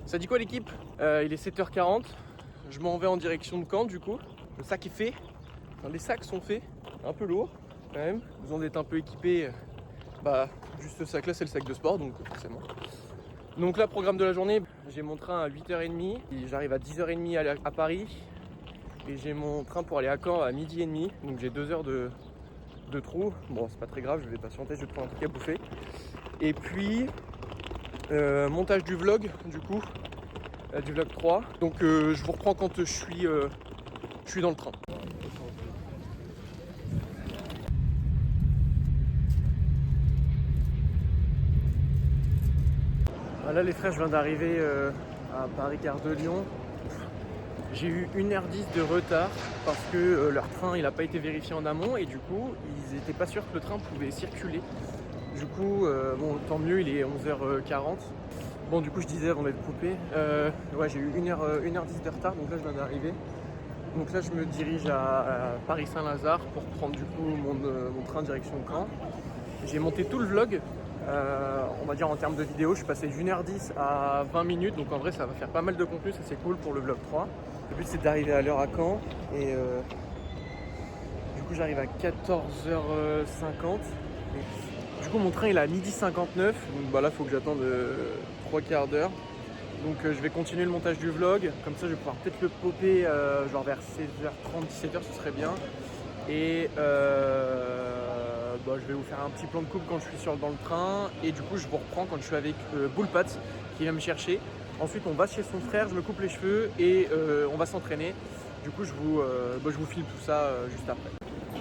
Ça dit quoi l'équipe? Il est 7h40, je m'en vais en direction de Caen du coup. Le sac est fait, enfin, les sacs sont faits, un peu lourd quand même. Besoin d'être un peu équipé, juste ce sac là c'est le sac de sport donc forcément. Donc là, programme de la journée, j'ai mon train à 8h30, j'arrive à 10h30 à Paris. Et j'ai mon train pour aller à Caen à 12h30, donc j'ai 2 heures de trou. Bon c'est pas très grave, je vais patienter, je vais prendre un truc à bouffer. Et puis montage du vlog du coup, du vlog 3. Donc je vous reprends quand je suis dans le train. Là les frères, je viens d'arriver à Paris-Gare de Lyon. J'ai eu 1h10 de retard parce que leur train il n'a pas été vérifié en amont et du coup ils n'étaient pas sûrs que le train pouvait circuler. Du coup bon tant mieux, il est 11h40. Bon du coup je disais avant d'être coupé, ouais j'ai eu 1h10 de retard, donc là je viens d'arriver. Donc là je me dirige à Paris-Saint-Lazare pour prendre du coup mon train direction Caen. J'ai monté tout le vlog, on va dire en termes de vidéo, je suis passé d'1h10 à 20 minutes, donc en vrai ça va faire pas mal de contenu, ça c'est cool pour le vlog 3. Le but c'est d'arriver à l'heure à Caen et du coup j'arrive à 14h50. Et, du coup mon train il est à 12h59, donc là faut que j'attende 3 quarts d'heure. Donc je vais continuer le montage du vlog, comme ça je vais pouvoir peut-être le popper genre vers 16h30, 17h, ce serait bien. Et je vais vous faire un petit plan de coupe quand je suis dans le train. Et du coup je vous reprends quand je suis avec Boulpat qui vient me chercher. Ensuite on va chez son frère, je me coupe les cheveux et on va s'entraîner. Du coup je vous filme tout ça juste après.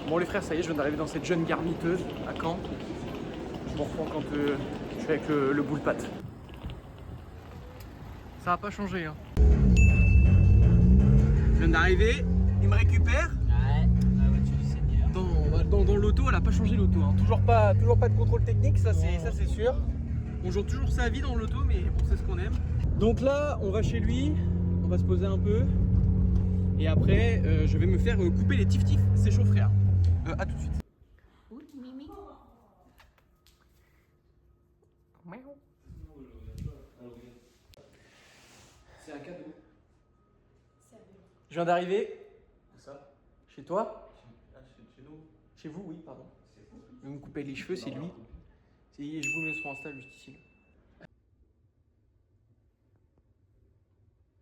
Bon les frères, ça y est, je viens d'arriver dans cette jeune gare miteuse à Caen. Je vous reprends quand je suis avec le Boulpat. Ça n'a pas changé hein. Je viens d'arriver, il me récupère. Ouais, la voiture du Seigneur. Dans l'auto, elle n'a pas changé l'auto hein. Toujours pas de contrôle technique, ça c'est sûr. On joue toujours sa vie dans l'auto, mais bon c'est ce qu'on aime. Donc là on va chez lui, on va se poser un peu. Et après je vais me faire couper les tif-tif, c'est chaud frère. A tout de suite. Oui, Mimi. C'est un cadeau. Je viens d'arriver. Ça? Chez toi? Chez nous. Chez vous, oui, pardon. C'est fou. Je vais me couper les cheveux, c'est lui. Je vous mets sur Insta juste ici.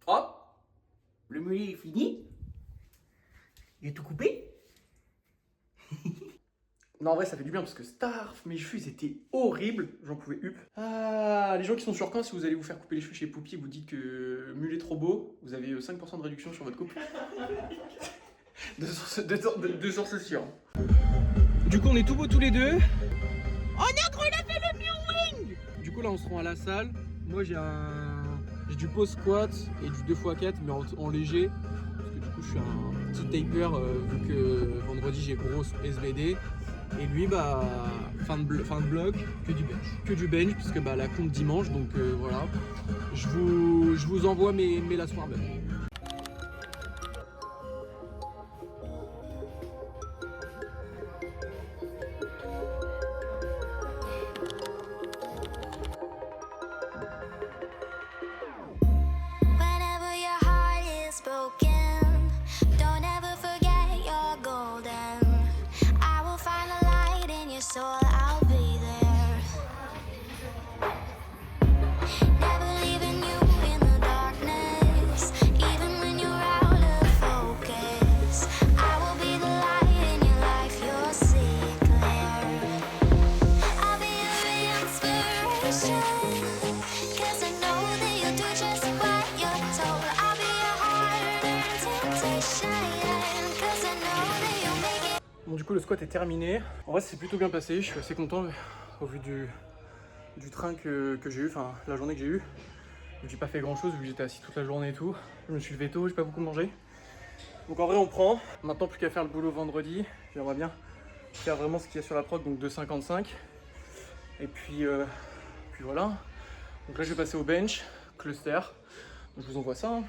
Hop, le mulet est fini. Il est tout coupé. Non, en vrai, ça fait du bien parce que Starf, mes cheveux, ils étaient horribles. J'en pouvais up. Ah, les gens qui sont sur Caen, si vous allez vous faire couper les cheveux chez Poupie, vous dites que mulet trop beau, vous avez 5% de réduction sur votre coupe. de sources sûres. Du coup, on est tout beaux tous les deux. On a gros, a fait le miauing. Du coup, là, on se rend à la salle. Moi, j'ai du pause squat et du 2x4, mais en léger. Parce que du coup, je suis un petit taper vu que vendredi, j'ai gros SBD. Et lui, fin de bloc, que du bench, puisque la compte dimanche, donc voilà. Je vous envoie mes last warm-up. So I'll be there, never leaving you in the darkness, even when you're out of focus. I will be the light in your life, you'll see it clear. I'll be your inspiration, 'cause I know that you'll do just what you're told. I'll be your heart and temptation, 'cause I know that you'll make it. Bon, du coup le squat est terminé. En vrai c'est plutôt bien passé, je suis assez content au vu du train que j'ai eu, enfin la journée que j'ai eue. J'ai pas fait grand chose vu que j'étais assis toute la journée et tout. Je me suis levé tôt, j'ai pas beaucoup mangé. Donc en vrai on prend. Maintenant plus qu'à faire le boulot vendredi. J'aimerais bien faire vraiment ce qu'il y a sur la prog, donc 2,55. Et puis voilà. Donc là je vais passer au bench, cluster. Donc, je vous envoie ça. Hein.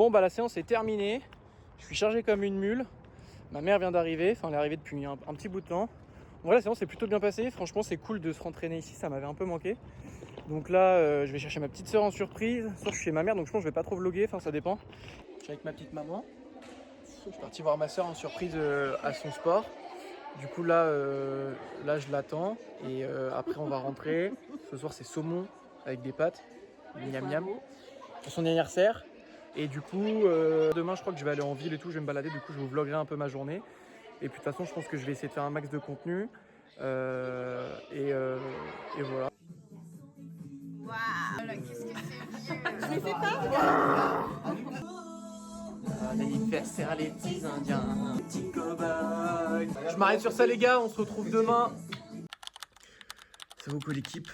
Bon bah la séance est terminée. Je suis chargé comme une mule. Ma mère vient d'arriver, enfin elle est arrivée depuis un petit bout de temps. Voilà, la séance s'est plutôt bien passée. Franchement c'est cool de se rentraîner ici, ça m'avait un peu manqué. Donc là je vais chercher ma petite soeur en surprise. Ce soir je suis chez ma mère donc je pense que je vais pas trop vlogger, enfin ça dépend. Je suis avec ma petite maman. Je suis parti voir ma soeur en surprise à son sport. Du coup là je l'attends et après on va rentrer. Ce soir c'est saumon avec des pâtes, miam miam, pour son anniversaire. Et du coup demain je crois que je vais aller en ville et tout, je vais me balader, du coup je vous vloggerai un peu ma journée. Et puis de toute façon je pense que je vais essayer de faire un max de contenu. Et voilà. Waouh, qu'est-ce que c'est vieux. Je le fais pas. L'anniversaire les petits indiens, petits cow-boys. Je m'arrête sur ça les gars, on se retrouve demain. Ça vaut quoi l'équipe?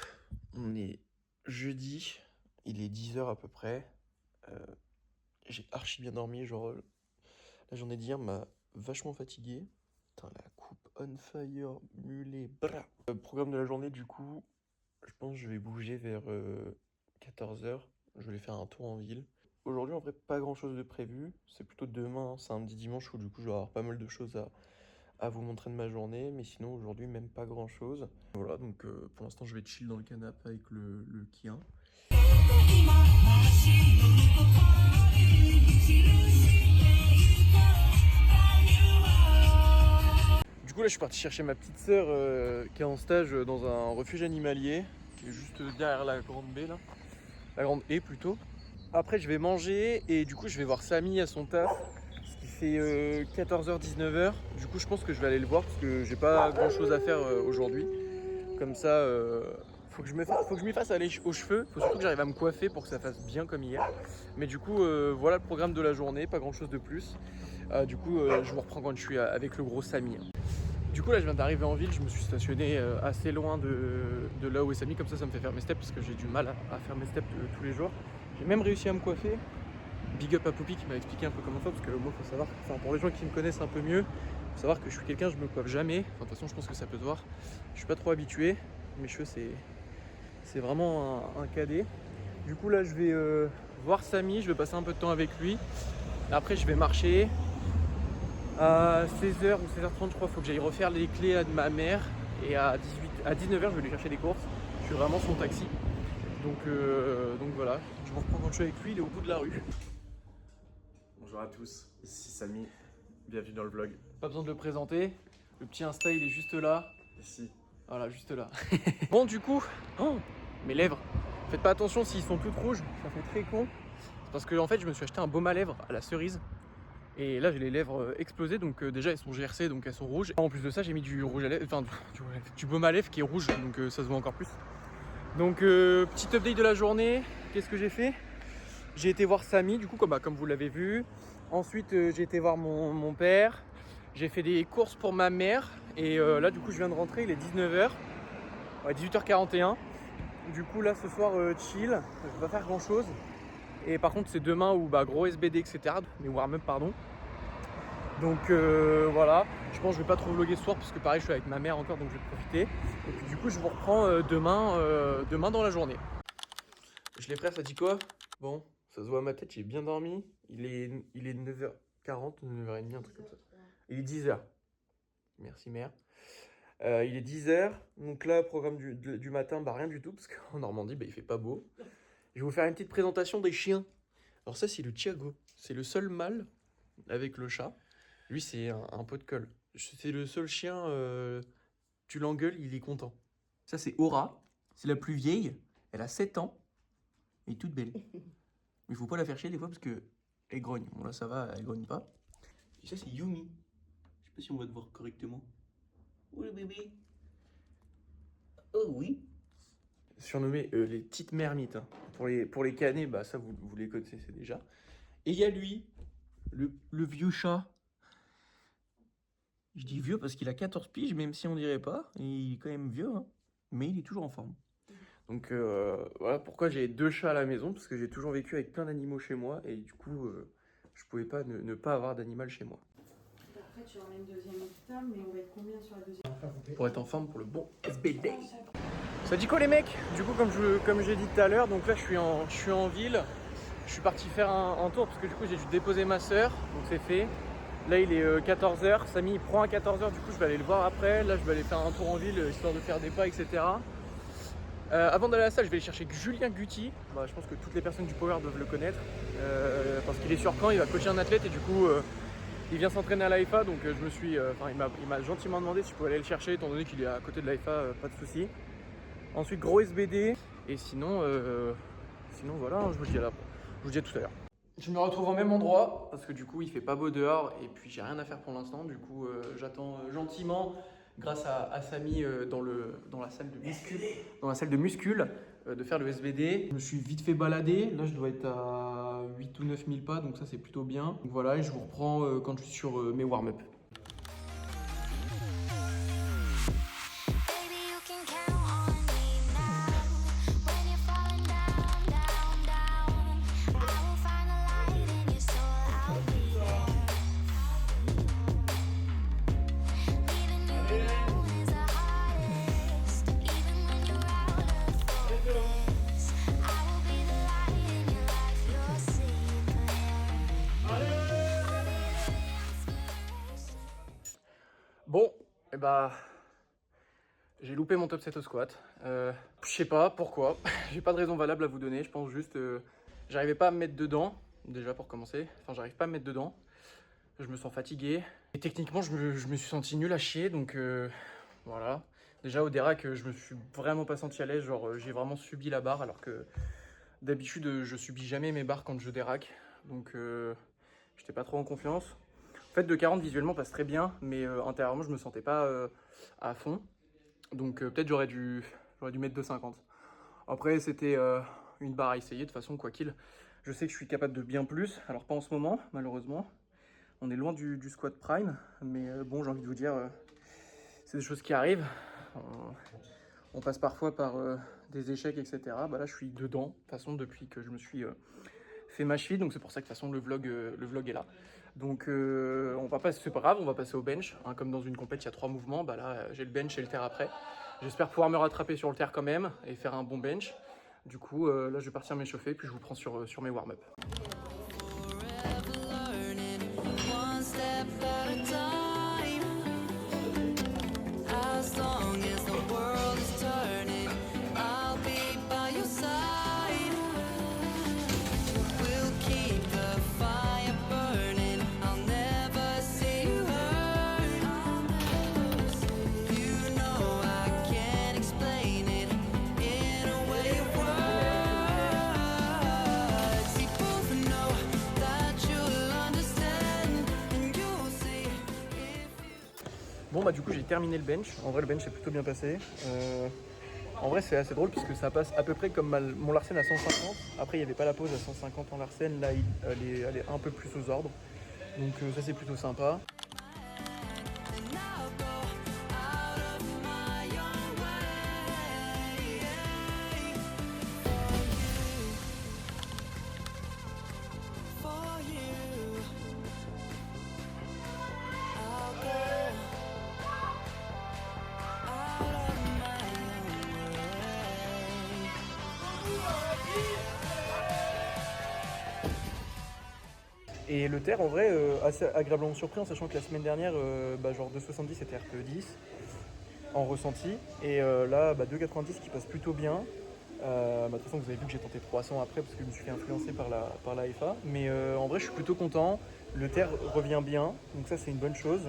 On est jeudi, il est 10h à peu près. J'ai archi bien dormi, genre la journée d'hier m'a vachement fatigué. Putain, la coupe on fire, mulet, bras. Programme de la journée du coup, je pense que je vais bouger vers 14h. Je vais faire un tour en ville. Aujourd'hui, en vrai, pas grand chose de prévu. C'est plutôt demain, samedi, dimanche, où du coup, je vais avoir pas mal de choses à vous montrer de ma journée. Mais sinon, aujourd'hui, même pas grand chose. Voilà, donc pour l'instant, je vais chill dans le canapé avec le Kien. Du coup, là, je suis parti chercher ma petite sœur qui est en stage dans un refuge animalier, qui est juste derrière la grande baie, là. La grande haie, plutôt. Après je vais manger et du coup je vais voir Samy à son taf, ce qui fait 14h 19h. Du coup je pense que je vais aller le voir parce que j'ai pas grand chose à faire aujourd'hui. Comme ça faut que je m'y fasse aller aux cheveux. Faut surtout que j'arrive à me coiffer pour que ça fasse bien comme hier. Mais du coup voilà le programme de la journée, pas grand chose de plus. Du coup je vous reprends quand je suis avec le gros Samy. Du coup là je viens d'arriver en ville, je me suis stationné assez loin de là où est Samy, comme ça me fait faire mes steps parce que j'ai du mal à faire mes steps tous les jours. J'ai même réussi à me coiffer. Big up à Poppy qui m'a expliqué un peu comment faire parce que moi faut savoir, enfin pour les gens qui me connaissent un peu mieux, faut savoir que je suis quelqu'un, je me coiffe jamais. Enfin, de toute façon je pense que ça peut se voir. Je suis pas trop habitué. Mes cheveux c'est vraiment un cadet. Du coup là je vais voir Samy, je vais passer un peu de temps avec lui. Après je vais marcher. À 16h ou 16h30 je crois, faut que j'aille refaire les clés de ma mère. Et à 19h je vais lui chercher des courses. Je suis vraiment son taxi. Donc voilà, je vous reprends quand je suis avec lui, il est au bout de la rue. Bonjour à tous, ici Samy, bienvenue dans le vlog. Pas besoin de le présenter, le petit Insta il est juste là. Ici. Voilà, juste là. Bon du coup, mes lèvres, faites pas attention s'ils sont toutes rouges, ça fait très con. C'est parce que en fait je me suis acheté un baume à lèvres à la cerise. Et là j'ai les lèvres explosées, donc déjà elles sont GRC, donc elles sont rouges. En plus de ça j'ai mis du rouge à lèvres, enfin du baume à lèvres qui est rouge, donc ça se voit encore plus. Donc petit update de la journée, qu'est-ce que j'ai fait? J'ai été voir Samy du coup comme vous l'avez vu. Ensuite j'ai été voir mon père. J'ai fait des courses pour ma mère. Et là du coup je viens de rentrer, il est 19h. Ouais, 18h41. Du coup là ce soir chill, je vais pas faire grand chose. Et par contre c'est demain où gros SBD etc. Mais warm-up pardon. Donc voilà, je pense que je vais pas trop vlogger ce soir parce que pareil je suis avec ma mère encore donc je vais profiter. Et puis du coup je vous reprends demain dans la journée. Je les frères, ça dit quoi? Bon, ça se voit à ma tête, j'ai bien dormi. Il est 9h40, 9h30, un truc comme ça. Il est 10h. Merci mère. Il est 10h, donc là programme du matin, rien du tout parce qu'en Normandie il fait pas beau. Je vais vous faire une petite présentation des chiens. Alors ça c'est le Thiago, c'est le seul mâle avec le chat. Lui, c'est un pot de colle. C'est le seul chien, tu l'engueules, il est content. Ça, c'est Aura. C'est la plus vieille. Elle a 7 ans. Elle est toute belle. Il faut pas la faire chier des fois parce qu'elle grogne. Bon, là, ça va, elle grogne pas. Et ça, c'est Yumi. Je sais pas si on va te voir correctement. Oh, le bébé. Oh, oui. Surnommé les petites mermites. Hein. Pour les canets, ça, vous les connaissez déjà. Et il y a lui, le vieux chat. Je dis vieux parce qu'il a 14 piges, même si on dirait pas. Il est quand même vieux, hein. Mais il est toujours en forme. Donc voilà pourquoi j'ai 2 chats à la maison, parce que j'ai toujours vécu avec plein d'animaux chez moi. Et du coup, je pouvais pas ne pas avoir d'animal chez moi. Après, tu emmènes deuxième hôpital, mais on va être combien sur la deuxième? Pour être en forme pour le bon SBD. Ça dit quoi les mecs? Du coup, comme j'ai dit tout à l'heure, donc là je suis en ville. je suis parti faire un tour parce que du coup j'ai dû déposer ma soeur, donc c'est fait. Là il est 14h, Samy il prend à 14h, du coup je vais aller le voir après. Là je vais aller faire un tour en ville histoire de faire des pas, etc. Avant d'aller à la salle, je vais aller chercher Julien Guti. Je pense que toutes les personnes du Power doivent le connaître parce qu'il est sur Caen, il va coacher un athlète et du coup il vient s'entraîner à l'AIFA. Donc je me suis, il m'a gentiment demandé si je pouvais aller le chercher étant donné qu'il est à côté de l'AIFA, pas de souci. Ensuite gros SBD et sinon voilà, je vous le dis à tout à l'heure. Je me retrouve au même endroit parce que du coup il fait pas beau dehors et puis j'ai rien à faire pour l'instant. Du coup j'attends gentiment grâce à Samy dans la salle de muscule, de faire le SBD. Je me suis vite fait balader. Là je dois être à 8 ou 9 000 pas, donc ça c'est plutôt bien. Donc voilà, et je vous reprends quand je suis sur mes warm-up. Baby, you can count on me now. When you're falling down, down, down, I will find the light in your soul. I'll be there. Leaving you alone is the hardest. Even when you're out of focus, I will be the light in your life. You'll see clear. I'll be the inspiration. Bon, et j'ai loupé mon top 7 au squat. Je sais pas pourquoi, j'ai pas de raison valable à vous donner. Je pense juste j'arrivais pas à me mettre dedans, déjà pour commencer. Enfin, j'arrive pas à me mettre dedans. Je me sens fatigué. Et techniquement, je me suis senti nul à chier, donc voilà. Déjà au dérac, je me suis vraiment pas senti à l'aise. Genre, j'ai vraiment subi la barre, alors que d'habitude, je subis jamais mes barres quand je déraque. Donc, j'étais pas trop en confiance. En fait, 2,40 visuellement passe très bien, mais intérieurement, je me sentais pas à fond. Donc peut-être j'aurais dû mettre 2,50. Après, c'était une barre à essayer, de toute façon, quoi qu'il. Je sais que je suis capable de bien plus, alors pas en ce moment, malheureusement. On est loin du squat prime, mais bon, j'ai envie de vous dire, c'est des choses qui arrivent. On passe parfois par des échecs, etc. Là, je suis dedans, de toute façon, depuis que je me suis fait ma cheville, donc c'est pour ça que de toute façon, le vlog est là. Donc c'est pas grave, on va passer au bench. Hein, comme dans une compète, il y a 3 mouvements. Là, j'ai le bench et le terre après. J'espère pouvoir me rattraper sur le terre quand même et faire un bon bench. Du coup, là, je vais partir m'échauffer, puis je vous prends sur mes warm-up. Bon du coup j'ai terminé le bench. En vrai le bench est plutôt bien passé. En vrai c'est assez drôle puisque ça passe à peu près comme mon Larsen à 150. Après il n'y avait pas la pause à 150 en Larsen. Là elle est un peu plus aux ordres. Donc ça c'est plutôt sympa. Et le terre en vrai assez agréablement surpris en sachant que la semaine dernière genre 2,70 c'était RPE 10 en ressenti et là 2,90 qui passe plutôt bien. De toute façon vous avez vu que j'ai tenté 300 après parce que je me suis fait influencer par la FA, mais en vrai je suis plutôt content. Le terre revient bien, donc ça c'est une bonne chose.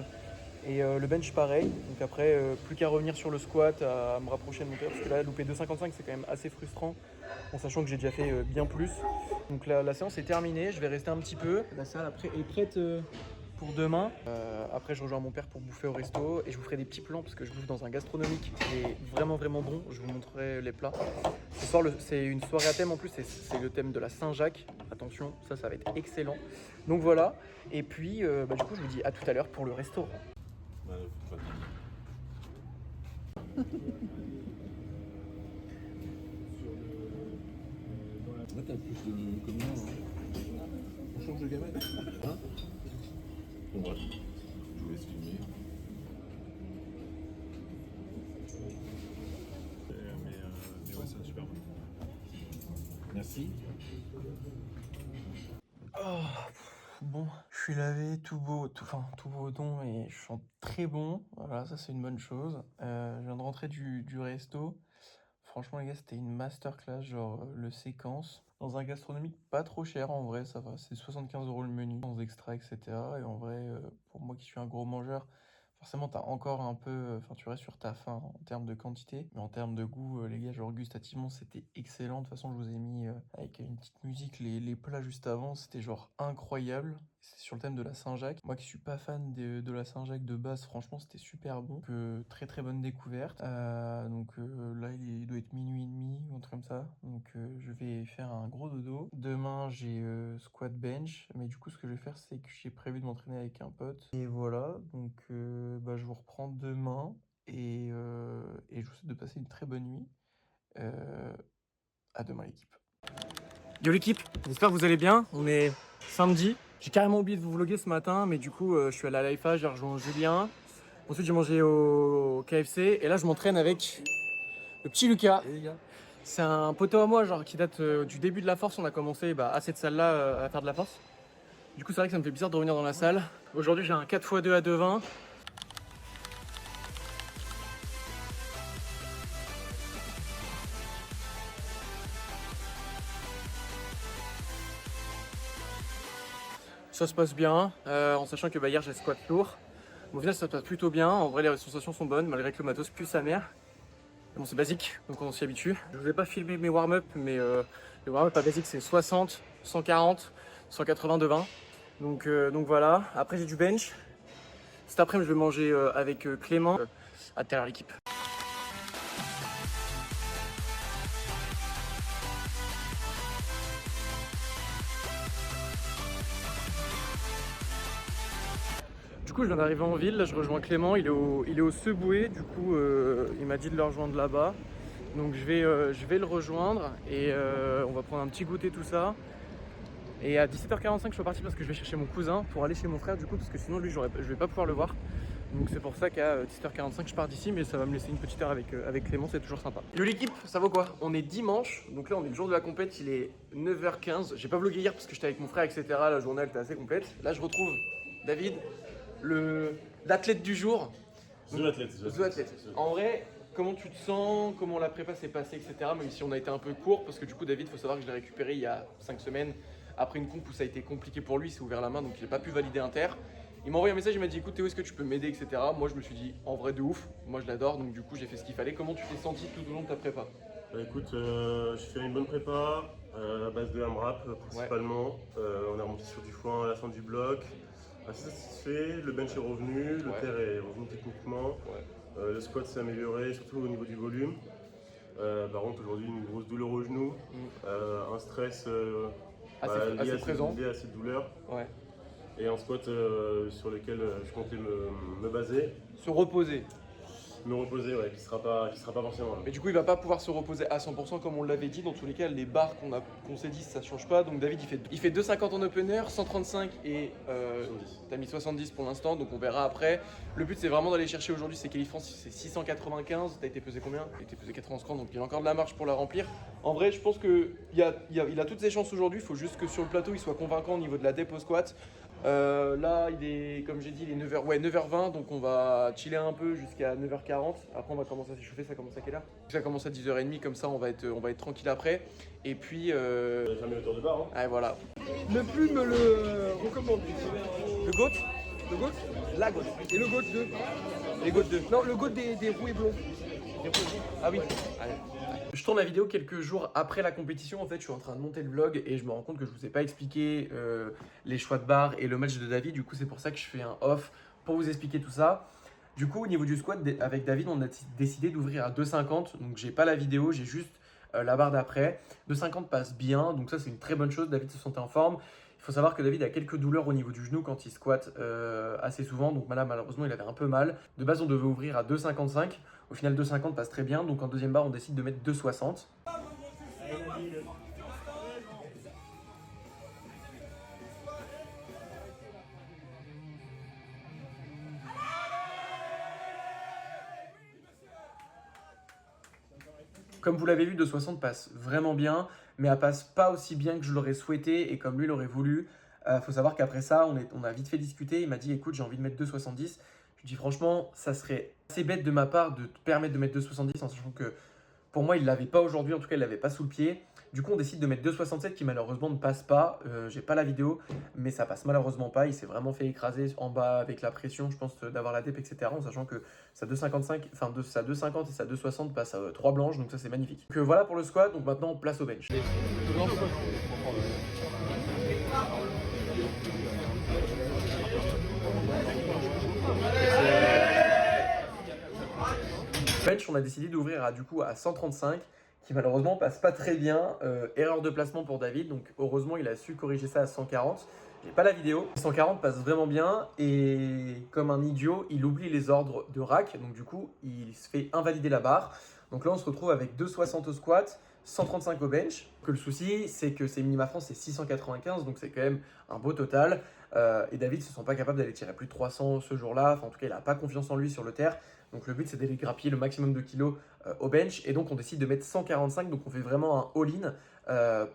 Et le bench pareil, donc après plus qu'à revenir sur le squat, à me rapprocher de mon terre, parce que là louper 2,55 c'est quand même assez frustrant en sachant que j'ai déjà fait bien plus. Donc la séance est terminée, je vais rester un petit peu. La salle après est prête pour demain. Après je rejoins mon père pour bouffer au resto et je vous ferai des petits plans parce que je bouffe dans un gastronomique qui est vraiment bon. Je vous montrerai les plats. Ce soir c'est une soirée à thème en plus, c'est le thème de la Saint-Jacques. Attention, ça va être excellent. Donc voilà, et puis du coup je vous dis à tout à l'heure pour le restaurant. Là, t'as plus de commun, hein. On change de gamelle, hein. Bon, bref, je vous laisse filmer. Mais ouais, c'est super bon. Merci. Bon, je suis lavé, tout beau, tout beau au don et je sens très bon. Voilà, ça c'est une bonne chose. Je viens de rentrer du resto. Franchement, les gars, c'était une masterclass, genre le séquence. Dans un gastronomique pas trop cher en vrai, ça va. C'est 75 € le menu, sans extra, etc. Et en vrai, pour moi qui suis un gros mangeur, forcément, t'as encore un peu. Enfin, tu restes sur ta faim en termes de quantité. Mais en termes de goût, les gars, genre gustativement, c'était excellent. De toute façon, je vous ai mis avec une petite musique les plats juste avant. C'était genre incroyable. C'est sur le thème de la Saint-Jacques. Moi qui suis pas fan de la Saint-Jacques de base, franchement, c'était super bon. Donc, très très bonne découverte. Là, il doit être minuit et demi ou un truc comme ça. Donc, je vais faire un gros dodo. Demain, j'ai squat bench. Mais du coup, ce que je vais faire, c'est que j'ai prévu de m'entraîner avec un pote. Et voilà. Donc, je vous reprends demain. Et je vous souhaite de passer une très bonne nuit. À demain, l'équipe. Yo l'équipe, j'espère que vous allez bien. On est samedi. J'ai carrément oublié de vous vlogger ce matin, mais du coup, je suis allé à l'IFA, j'ai rejoint Julien. Ensuite, j'ai mangé au KFC. Et là, je m'entraîne avec le petit Lucas. C'est un poteau à moi, genre qui date du début de la force. On a commencé à cette salle-là à faire de la force. Du coup, c'est vrai que ça me fait bizarre de revenir dans la salle. Aujourd'hui, j'ai un 4x2 à 2,20. Ça se passe bien, en sachant que hier j'ai squat lourd. Au final ça se passe plutôt bien, en vrai les sensations sont bonnes malgré que le matos pue sa mère. Bon c'est basique, donc on s'y habitue. Je vous ai pas filmé mes warm-up, mais les warm-up à basique c'est 60, 140, 180 de 20. Donc voilà, après j'ai du bench. Cet après-midi je vais manger avec Clément à terre l'équipe. Du coup, je viens d'arriver en ville, là je rejoins Clément, il est au Seboué, du coup il m'a dit de le rejoindre là-bas. Donc je vais le rejoindre et on va prendre un petit goûter tout ça. Et à 17h45 je suis parti parce que je vais chercher mon cousin pour aller chez mon frère du coup parce que sinon lui je vais pas pouvoir le voir. Donc c'est pour ça qu'à 17h45 je pars d'ici, mais ça va me laisser une petite heure avec Clément, c'est toujours sympa. Yo l'équipe, ça vaut quoi? On est dimanche, donc là on est le jour de la compète, il est 9h15. J'ai pas vlogué hier parce que j'étais avec mon frère etc, la journée elle était assez complète. Là je retrouve David, l'athlète du jour. The Athlète. En vrai, comment tu te sens? Comment la prépa s'est passée, etc. Même si on a été un peu court, parce que du coup, David, faut savoir que je l'ai récupéré il y a 5 semaines après une comp où ça a été compliqué pour lui, il s'est ouvert la main, donc il n'a pas pu valider Inter. Il m'a envoyé un message, il m'a dit écoute Théo, est-ce que tu peux m'aider, etc. Moi, je me suis dit en vrai de ouf, moi je l'adore, donc du coup, j'ai fait ce qu'il fallait. Comment tu t'es senti tout au long de ta prépa? Bah écoute, j'ai fait une bonne prépa à base de AMRAP principalement. On est remonté sur du foin à la fin du bloc. Assez satisfait, le bench est revenu, le terre est revenu techniquement. Le squat s'est amélioré, surtout au niveau du volume. Par contre, aujourd'hui, une grosse douleur au genou, un stress assez présent. lié à cette douleur. Ouais. Et un squat sur lequel je comptais me baser. Se reposer. Me reposer, ouais, qui sera pas forcément là. Mais du coup, il va pas pouvoir se reposer à 100% comme on l'avait dit. Dans tous les cas, les barres qu'on s'est dit, ça change pas. Donc David, il fait 2,50 en opener, 135 et t'as mis 70 pour l'instant. Donc on verra après. Le but, c'est vraiment d'aller chercher aujourd'hui ses qualifiants. C'est 695. T'as été pesé combien? T'as été pesé 91 cran, donc il y a encore de la marge pour la remplir. En vrai, je pense qu'il a toutes ses chances aujourd'hui. Il faut juste que sur le plateau, il soit convaincant au niveau de la dép au squat. Là, il est, comme j'ai dit, il est 9h20, donc on va chiller un peu jusqu'à 9h40. Après, on va commencer à s'échauffer. Ça commence à quelle heure? Ça commence à 10h30, comme ça, on va être tranquille après. Et puis. On va fermer le tour de barre. Ouais, voilà. Le plus me le recommande. Le GOAT? Le GOAT? La GOAT. Et le GOAT 2. Les GOAT 2. Non, le GOAT des roues blonds. Ah oui. Allez. Je tourne la vidéo quelques jours après la compétition. En fait, je suis en train de monter le vlog et je me rends compte que je vous ai pas expliqué les choix de barre et le match de David. Du coup, c'est pour ça que je fais un off pour vous expliquer tout ça. Du coup, au niveau du squat, avec David, on a décidé d'ouvrir à 2,50. Donc, j'ai pas la vidéo, j'ai juste la barre d'après. 2,50 passe bien, donc ça, c'est une très bonne chose. David se sentait en forme. Il faut savoir que David a quelques douleurs au niveau du genou quand il squatte assez souvent. Donc là, malheureusement, il avait un peu mal. De base, on devait ouvrir à 2,55. Au final, 2,50 passe très bien. Donc en deuxième barre, on décide de mettre 2,60. Comme vous l'avez vu, 2,60 passe vraiment bien, mais elle passe pas aussi bien que je l'aurais souhaité et comme lui l'aurait voulu. Faut savoir qu'après ça, on a vite fait discuter. Il m'a dit écoute, j'ai envie de mettre 2,70. Je lui ai dit franchement, ça serait assez bête de ma part de te permettre de mettre 2,70 en sachant que pour moi, il ne l'avait pas aujourd'hui, en tout cas, il ne l'avait pas sous le pied. Du coup, on décide de mettre 2,67 qui malheureusement ne passe pas. J'ai pas la vidéo, mais ça passe malheureusement pas. Il s'est vraiment fait écraser en bas avec la pression, je pense, d'avoir la dép, etc. En sachant que sa 2,55, enfin sa 2,50 et sa 2,60 passent à 3 blanches, donc ça c'est magnifique. Donc voilà pour le squat, donc maintenant place au bench. Bench, on a décidé d'ouvrir à, du coup, à 135, qui malheureusement passe pas très bien. Erreur de placement pour David, donc heureusement il a su corriger ça à 140. J'ai pas la vidéo. 140 passe vraiment bien et comme un idiot, il oublie les ordres de rack, donc du coup il se fait invalider la barre. Donc là on se retrouve avec 2,60 au squat, 135 au bench. Que le souci, c'est que ses minima France c'est 695, donc c'est quand même un beau total. Et David ne se sent pas capable d'aller tirer plus de 300 ce jour-là. Enfin, en tout cas, il n'a pas confiance en lui sur le terre. Donc le but, c'est d'aller grappiller le maximum de kilos au bench. Et donc on décide de mettre 145. Donc on fait vraiment un all-in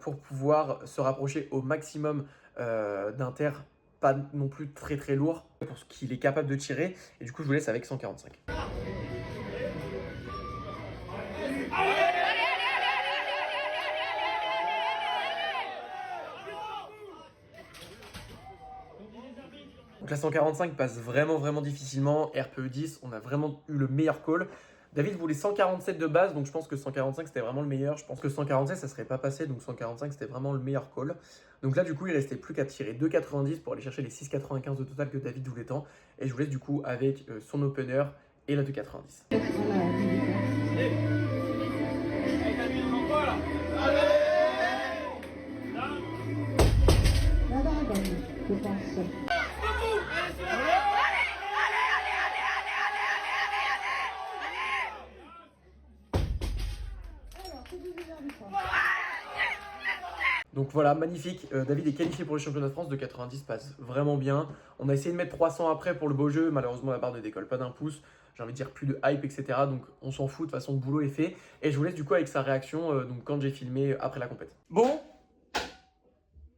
pour pouvoir se rapprocher au maximum d'un terre pas non plus très très lourd pour ce qu'il est capable de tirer. Et du coup, je vous laisse avec 145. Donc la 145 passe vraiment difficilement. RPE 10, on a vraiment eu le meilleur call. David voulait 147 de base, donc je pense que 145 c'était vraiment le meilleur. Je pense que 147 ça serait pas passé, donc 145 c'était vraiment le meilleur call. Donc là du coup il restait plus qu'à tirer 2,90 pour aller chercher les 6,95 de total que David voulait tant. Et je vous laisse du coup avec son opener et la 2,90. Donc voilà, magnifique. David est qualifié pour le championnat de France. De 90 passe vraiment bien. On a essayé de mettre 300 après pour le beau jeu. Malheureusement, la barre ne décolle pas d'un pouce. J'ai envie de dire plus de hype, etc. Donc on s'en fout. De toute façon, le boulot est fait. Et je vous laisse du coup avec sa réaction donc quand j'ai filmé après la compète. Bon,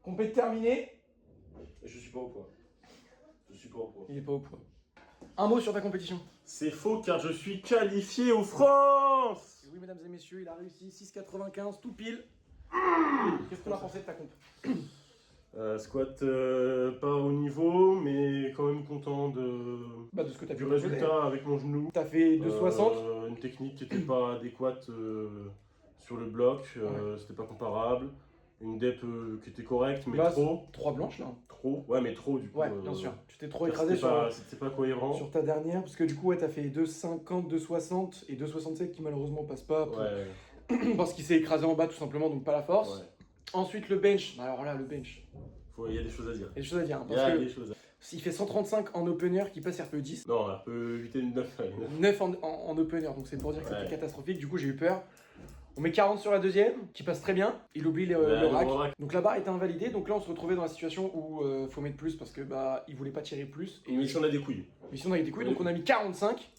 compète terminée. Je suis pas au point. Il est pas au point. Un mot sur ta compétition. C'est faux car je suis qualifié aux France. Et oui, mesdames et messieurs, il a réussi 6,95 tout pile. Qu'est-ce qu'on a pensé de ta comp? Squat pas au niveau, mais quand même content de ce que tu as du pu résultat avec mon genou. Tu as fait 2,60. Une technique qui n'était pas adéquate sur le bloc, c'était pas comparable. Une dep qui était correcte, mais là, trop. 3 blanches là. Trop, ouais, mais trop du coup. Ouais, bien sûr. Tu t'es trop écrasé sur, C'était pas cohérent. sur ta dernière, parce que du coup, ouais, tu as fait 2,50, 2,60 et 2,67 qui malheureusement passent pas pour- parce qu'il s'est écrasé en bas tout simplement, donc pas la force. Ouais. Ensuite, le bench. Alors là, le bench, Il y a des choses à dire. il y a des choses à dire. Hein, Il y parce a que des choses à dire. il fait 135 en opener qui passe RPE 10. Non, un peu 8 et 9. 9 en opener, donc c'est pour dire que Ouais. c'était catastrophique. Du coup, j'ai eu peur. On met 40 sur la deuxième, qui passe très bien. Il oublie le rack. Donc la barre était invalidée. Donc là, on se retrouvait dans la situation où faut mettre plus parce que il voulait pas tirer plus. Et mission, on a des couilles. Mission avec des couilles. Donc on a mis 45.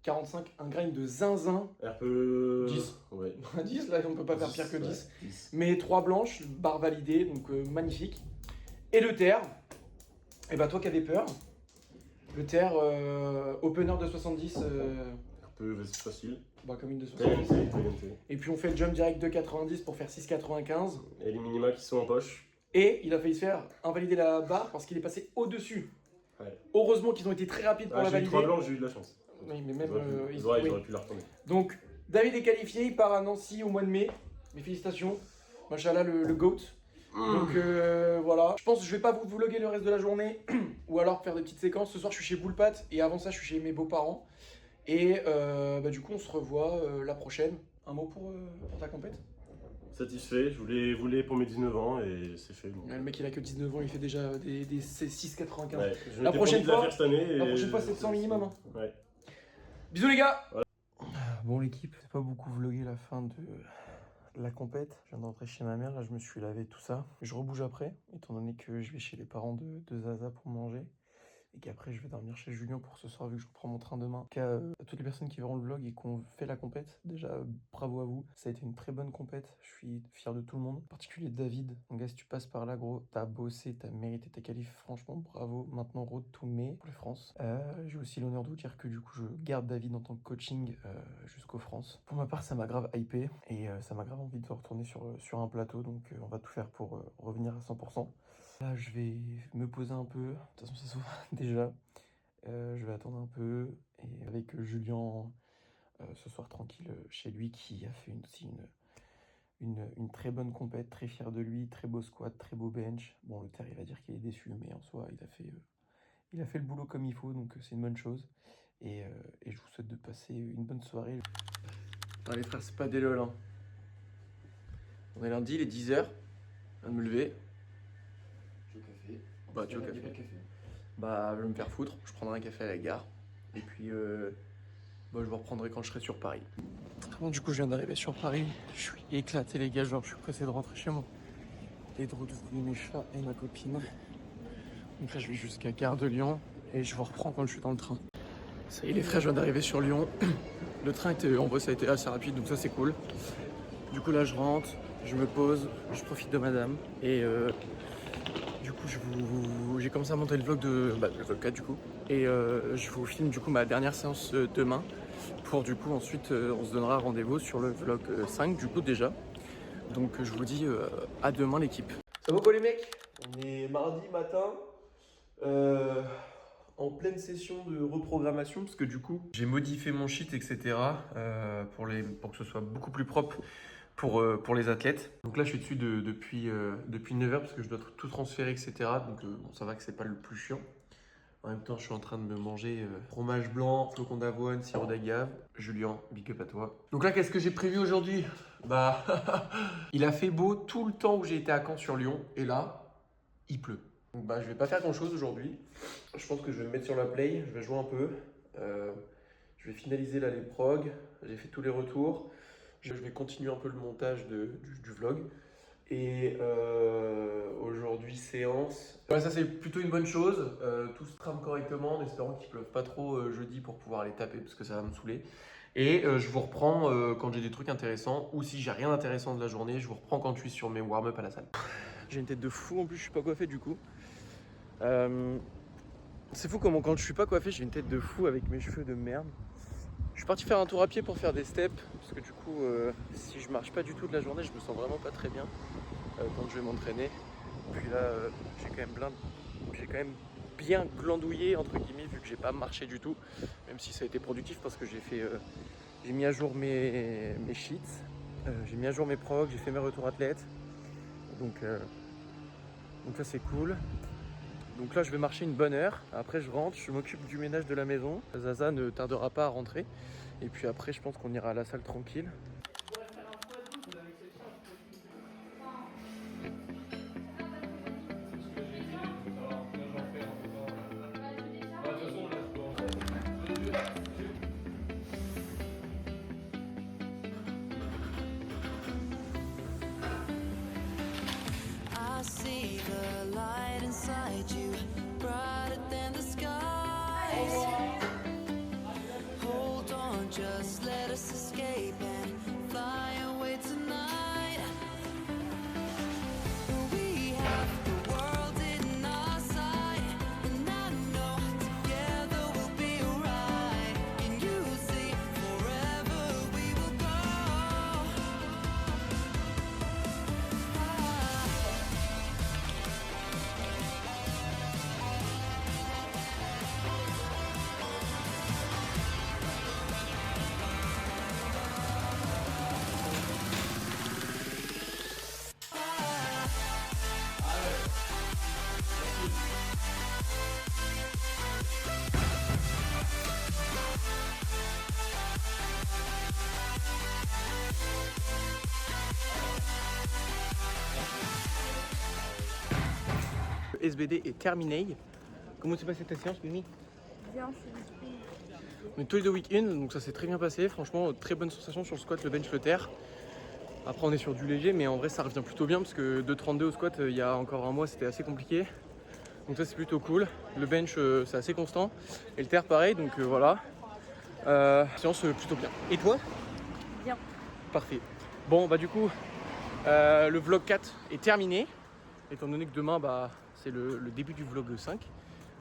45, un grind de zinzin. RPE 10. Ouais. 10, là, on peut pas faire pire que 10. Ouais, 10. Mais 3 blanches, barre validée, donc magnifique. Et le terre. Et bah toi qui avais peur. Le terre, opener de 70. RPE facile. Comme une de 70. TNT. Et puis on fait le jump direct de 90 pour faire 6,95. Et les minima qui sont en poche. Et il a failli se faire invalider la barre parce qu'il est passé au-dessus. Ouais. Heureusement qu'ils ont été très rapides pour la J'ai eu valider. 3 blancs, j'ai eu de la chance. Oui, mais même Ils oui. auraient pu la retourner. Donc David est qualifié, il part à Nancy au mois de mai. Mes félicitations. Machallah le GOAT. Donc voilà. Je pense que je vais pas vous vlogger le reste de la journée ou alors faire des petites séquences. Ce soir je suis chez Boulpat et avant ça je suis chez mes beaux-parents. Et du coup on se revoit la prochaine. Un mot pour ta compète? Satisfait, je voulais pour mes 19 ans et c'est fait. Donc. Le mec il a que 19 ans, il fait déjà des 6,95. Ouais, je La m'étais prochaine promis de la fois- faire cette année. La prochaine fois c'est 100 minimum. Hein. Ouais. Bisous les gars. Voilà. Bon l'équipe, j'ai pas beaucoup vlogué la fin de la compète. Je viens de rentrer chez ma mère, là je me suis lavé tout ça. Je rebouge après, étant donné que je vais chez les parents de Zaza pour manger. et qu'après je vais dormir chez Julien pour ce soir vu que je reprends mon train demain. En tout cas, à toutes les personnes qui verront le vlog et qui ont fait la compète, déjà bravo à vous. Ça a été une très bonne compète, je suis fier de tout le monde. En particulier David. Donc gars, si tu passes par là gros, t'as bossé, t'as mérité ta qualif, franchement bravo. Maintenant road to mai pour les France. J'ai aussi l'honneur de vous dire que du coup je garde David en tant que coaching jusqu'aux France. Pour ma part ça m'a grave hypé et ça m'a grave envie de retourner sur un plateau, donc on va tout faire pour revenir à 100%. Là je vais me poser un peu, de toute façon ça s'ouvre déjà. Je vais attendre un peu et avec Julien ce soir tranquille chez lui qui a fait aussi une très bonne compète, très fier de lui, très beau squat, très beau bench. Bon le terre il va dire qu'il est déçu mais en soi il a fait le boulot comme il faut, donc c'est une bonne chose. Et je vous souhaite de passer une bonne soirée. Putain les frères, c'est pas des lol hein. On est lundi, il est 10h. Je viens de me lever. Tu veux café? Bah tu veux café? Bah je vais me faire foutre, je prendrai un café à la gare. Et puis bah, je vous reprendrai quand je serai sur Paris. Bon du coup je viens d'arriver sur Paris. Je suis éclaté les gars, genre je suis pressé de rentrer chez moi. Et de retrouver mes chats et ma copine. Donc là je vais jusqu'à Gare de Lyon et je vous reprends quand je suis dans le train. Ça y est les frères, je viens d'arriver sur Lyon. Le train était, en vrai ça a été assez rapide donc ça c'est cool. Du coup là je rentre, je me pose, je profite de madame et du coup j'ai commencé à monter le vlog le vlog 4 du coup. Et je vous filme du coup ma dernière séance demain. Pour du coup ensuite on se donnera rendez-vous sur le vlog 5 du coup déjà. Donc je vous dis à demain l'équipe. Ça va quoi les mecs? On est mardi matin. En pleine session de reprogrammation parce que du coup j'ai modifié mon sheet etc pour que ce soit beaucoup plus propre pour les athlètes. Donc là je suis dessus depuis 9h parce que je dois tout transférer etc. Donc bon, ça va que c'est pas le plus chiant. En même temps je suis en train de me manger fromage blanc, flocons d'avoine, sirop d'agave. Julien, big up à toi. Donc là qu'est-ce que j'ai prévu aujourd'hui? Bah il a fait beau tout le temps où j'ai été à Caen sur Lyon et là il pleut. Donc bah je vais pas faire grand chose aujourd'hui. Je pense que je vais me mettre sur la play, je vais jouer un peu. Je vais finaliser là les progs, j'ai fait tous les retours. Je vais continuer un peu le montage du vlog. Et aujourd'hui séance. Ouais, ça c'est plutôt une bonne chose. Tout se trame correctement en espérant qu'il pleuve pas trop jeudi pour pouvoir les taper parce que ça va me saouler. Et je vous reprends quand j'ai des trucs intéressants ou si j'ai rien d'intéressant de la journée, je vous reprends quand je suis sur mes warm-up à la salle. J'ai une tête de fou en plus, je suis pas coiffé du coup. C'est fou comment quand je suis pas coiffé, j'ai une tête de fou avec mes cheveux de merde. Je suis parti faire un tour à pied pour faire des steps parce que du coup, si je marche pas du tout de la journée, je me sens vraiment pas très bien quand je vais m'entraîner. Puis là, j'ai quand même bien glandouillé entre guillemets vu que j'ai pas marché du tout, même si ça a été productif parce que j'ai mis à jour mes sheets, j'ai mis à jour mes progs, j'ai fait mes retours athlètes. Donc ça c'est cool. Donc là je vais marcher une bonne heure, après je rentre, je m'occupe du ménage de la maison. Zaza ne tardera pas à rentrer. Et puis après je pense qu'on ira à la salle tranquille. I see the light inside you, brighter than the skies. Hold on, just let us escape and fly away tonight. We have the world in our sight, and I know together we'll be alright. Can you see forever we will go? Le SBD est terminé. Comment s'est passée ta séance, Mimi? Bien, On est tous les deux week-end, donc ça s'est très bien passé. Franchement, très bonne sensation sur le squat, le bench, le terre. Après, on est sur du léger, mais en vrai, ça revient plutôt bien parce que 2,32 au squat, il y a encore un mois, c'était assez compliqué. Donc ça c'est plutôt cool. Le bench c'est assez constant. Et le terre pareil, donc voilà. Séance plutôt bien. Et toi? Bien. Parfait. Bon bah du coup le vlog 4 est terminé. Étant donné que demain bah, c'est le début du vlog 5.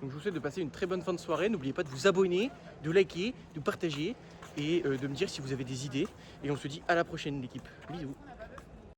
Donc je vous souhaite de passer une très bonne fin de soirée. N'oubliez pas de vous abonner, de liker, de partager et de me dire si vous avez des idées. Et on se dit à la prochaine l'équipe. Bisous.